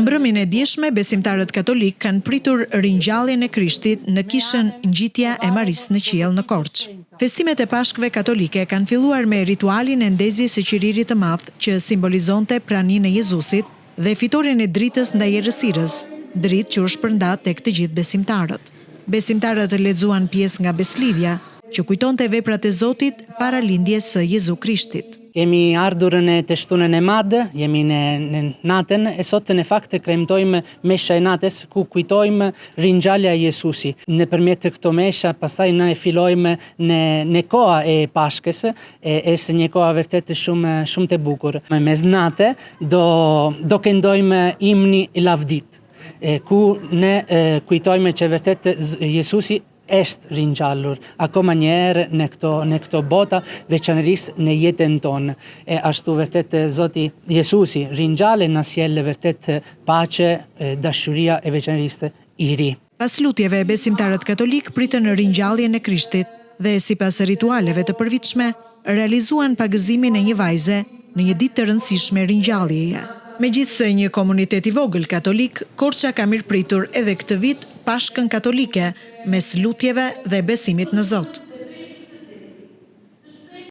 Mbrëmjen e dieshme, besimtarët katolik kanë pritur ringjalljen e Krishtit në kishën Ngjitja e Marisë në qiell në Korçë. Festimet e Pashkëve katolike kanë filluar me ritualin e ndezjes së qiririt të madh që simbolizonte praninë e Jezusit dhe fitoren e dritës ndaj errësirës, dritë që u shpërndat tek të gjithë besimtarët. Besimtarët lexuan pjesë nga Beslidhja, që kujtonte veprat e Zotit para lindjes së Jezu Krishtit. Kemi ardhur në të shtunën e madhe, jemi në natën e sot në fakt kremtojmë mesha e natës ku kujtojmë ringjallja e Jezusit. Nëpërmjet këto mesha pastaj ne fillojmë në koha e Pashkës, është një kohë vërtet shumë të bukur. Mes natë do këndojmë imni i lavdit, ku ne kujtojmë që vërtet Jezusi është ringjallur akoma një herë në këto bota, veçanërisht në jetën tonë. E ashtu vërtet Zoti Jezusi ringjalli na sjell vërtet paqe, dashuria e veçanërisht i ri. Pas lutjeve, besimtarët katolik pritën ringjalljen e Krishtit dhe sipas ritualeve të përvitshme realizuan pagëzimin e një vajze në një ditë të rëndësishme ringjalljeje. Megjithse një komunitet i vogël katolik, Korça ka mirëpritur edhe këtë vit Pashkën katolike mes lutjeve dhe besimit në Zot.